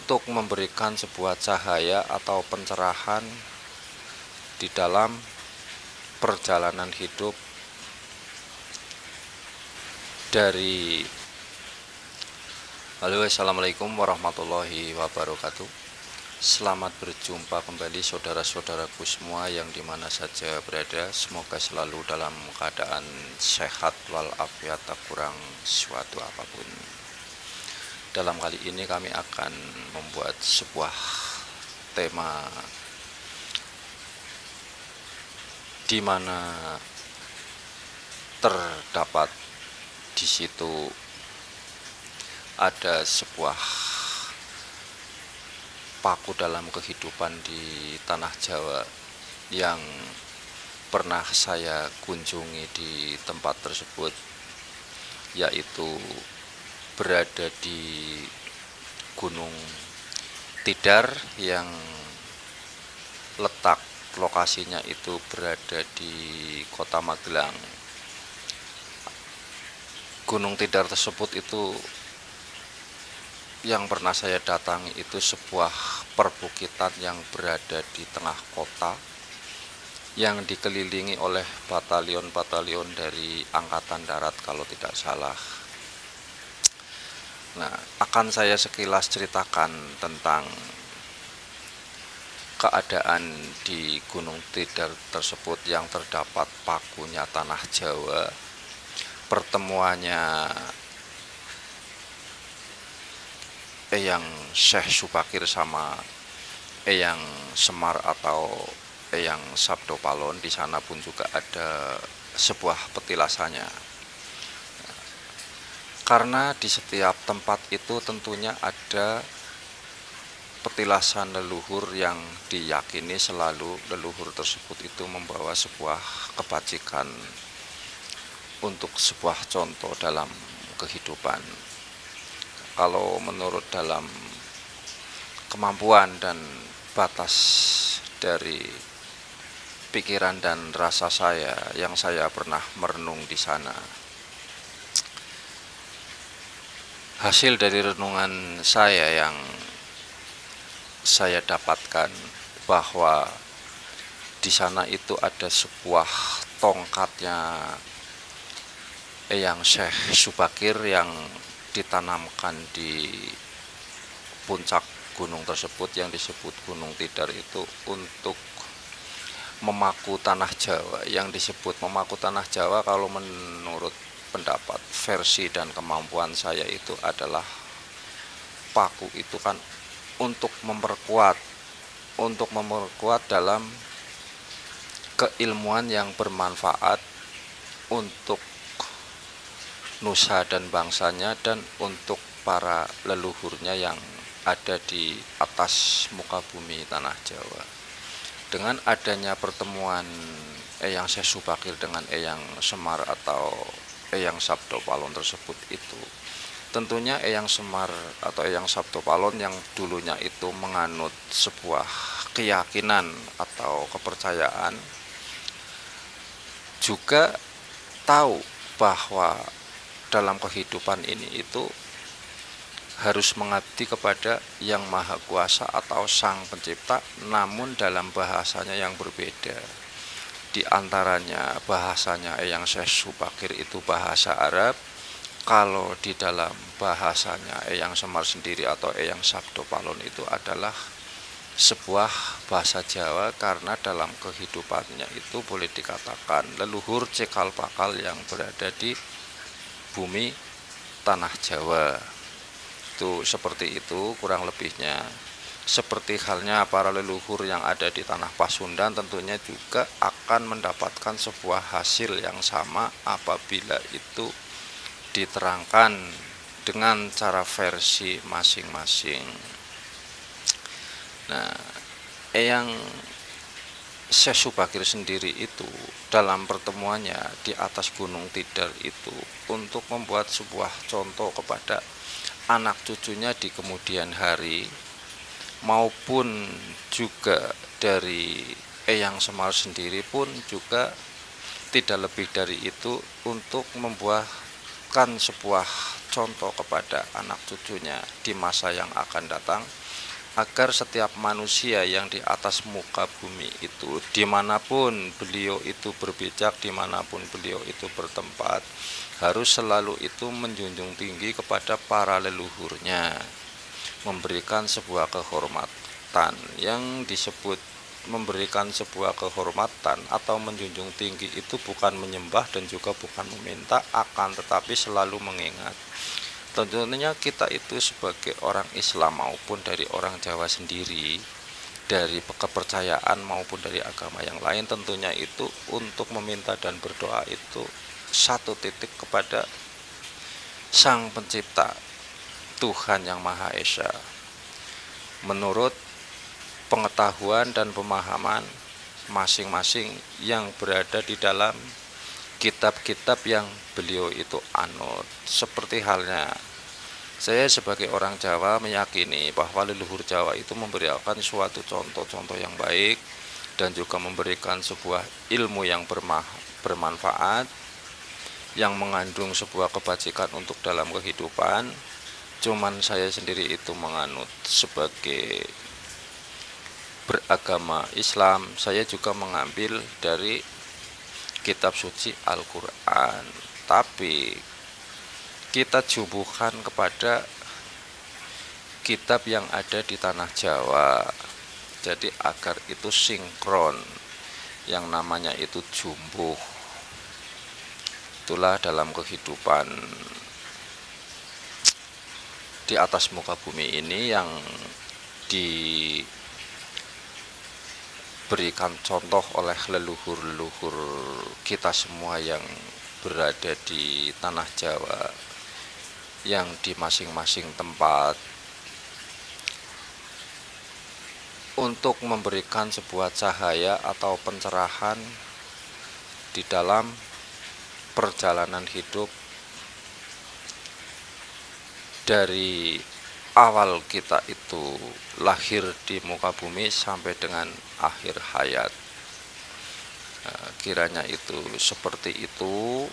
untuk memberikan sebuah cahaya atau pencerahan di dalam perjalanan hidup dari Halo, assalamualaikum warahmatullahi wabarakatuh. Selamat berjumpa kembali saudara-saudaraku semua yang dimana saja berada. Semoga selalu dalam keadaan sehat walafiat, tak kurang suatu apapun. Dalam kali ini kami akan membuat sebuah tema di mana terdapat di situ ada sebuah paku dalam kehidupan di tanah Jawa yang pernah saya kunjungi di tempat tersebut, yaitu berada di Gunung Tidar yang letak lokasinya itu berada di Kota Magelang. Gunung Tidar tersebut itu yang pernah saya datangi itu sebuah perbukitan yang berada di tengah kota yang dikelilingi oleh batalion-batalion dari Angkatan Darat kalau tidak salah. Nah, akan saya sekilas ceritakan tentang keadaan di Gunung Tidar tersebut yang terdapat pakunya tanah Jawa, pertemuannya Eyang Syekh Subakir sama Eyang Semar atau Eyang Sabdo Palon. Di sana pun juga ada sebuah petilasannya. Karena di setiap tempat itu tentunya ada petilasan leluhur yang diyakini selalu leluhur tersebut itu membawa sebuah kebajikan untuk sebuah contoh dalam kehidupan. Kalau menurut dalam kemampuan dan batas dari pikiran dan rasa saya yang saya pernah merenung di sana, hasil dari renungan saya yang saya dapatkan bahwa di sana itu ada sebuah tongkatnya Eyang Syekh Subakir yang ditanamkan di puncak gunung tersebut yang disebut Gunung Tidar itu untuk memaku tanah Jawa. Yang disebut memaku tanah Jawa kalau menurut pendapat versi dan kemampuan saya itu adalah paku itu kan untuk memperkuat dalam keilmuan yang bermanfaat untuk nusa dan bangsanya dan untuk para leluhurnya yang ada di atas muka bumi tanah Jawa. Dengan adanya pertemuan Eyang Syekh Subakir dengan Eyang Semar atau Eyang Sabdo Palon tersebut itu, tentunya Eyang Semar atau Eyang Sabdo Palon yang dulunya itu menganut sebuah keyakinan atau kepercayaan juga tahu bahwa dalam kehidupan ini itu harus mengabdi kepada Yang Maha Kuasa atau Sang Pencipta, namun dalam bahasanya yang berbeda. Di antaranya bahasanya Eyang Syekh Subakir itu bahasa Arab. Kalau di dalam bahasanya Eyang Semar sendiri atau Eyang Sabdo Palon itu adalah sebuah bahasa Jawa, karena dalam kehidupannya itu boleh dikatakan leluhur cekal bakal yang berada di bumi tanah Jawa. Itu seperti itu kurang lebihnya. Seperti halnya para leluhur yang ada di tanah Pasundan tentunya juga akan mendapatkan sebuah hasil yang sama apabila itu diterangkan dengan cara versi masing-masing. Nah, Eyang Syekh Subakir sendiri itu dalam pertemuannya di atas Gunung Tidar itu untuk membuat sebuah contoh kepada anak cucunya di kemudian hari, maupun juga dari Eyang Semar sendiri pun juga tidak lebih dari itu untuk membuatkan sebuah contoh kepada anak cucunya di masa yang akan datang, agar setiap manusia yang di atas muka bumi itu, dimanapun beliau itu berpijak, dimanapun beliau itu bertempat, harus selalu itu menjunjung tinggi kepada para leluhurnya, memberikan sebuah kehormatan. Yang disebut memberikan sebuah kehormatan atau menjunjung tinggi itu bukan menyembah dan juga bukan meminta, akan tetapi selalu mengingat. Tentunya kita itu sebagai orang Islam maupun dari orang Jawa sendiri, dari kepercayaan maupun dari agama yang lain, tentunya itu untuk meminta dan berdoa itu satu titik kepada Sang Pencipta, Tuhan Yang Maha Esa, menurut pengetahuan dan pemahaman masing-masing yang berada di dalam kitab-kitab yang beliau itu anut. Seperti halnya saya sebagai orang Jawa meyakini bahwa leluhur Jawa itu memberikan suatu contoh-contoh yang baik dan juga memberikan sebuah ilmu yang bermanfaat, yang mengandung sebuah kebajikan untuk dalam kehidupan. Cuman saya sendiri itu menganut sebagai beragama Islam, saya juga mengambil dari kitab suci Al-Quran, tapi kita jumbuhkan kepada kitab yang ada di tanah Jawa, jadi agar itu sinkron, yang namanya itu jumbuh. Itulah dalam kehidupan di atas muka bumi ini yang diberikan contoh oleh leluhur-leluhur kita semua yang berada di tanah Jawa, yang di masing-masing tempat, untuk memberikan sebuah cahaya atau pencerahan di dalam perjalanan hidup dari awal kita itu lahir di muka bumi sampai dengan akhir hayat. Kiranya itu seperti itu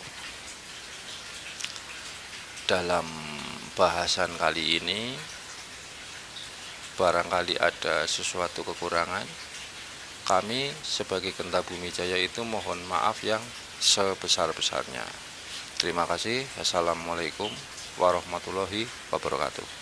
dalam bahasan kali ini. Barangkali ada sesuatu kekurangan, kami sebagai Genta Bumi Jaya itu mohon maaf yang sebesar-besarnya. Terima kasih. Assalamualaikum warahmatullahi wabarakatuh.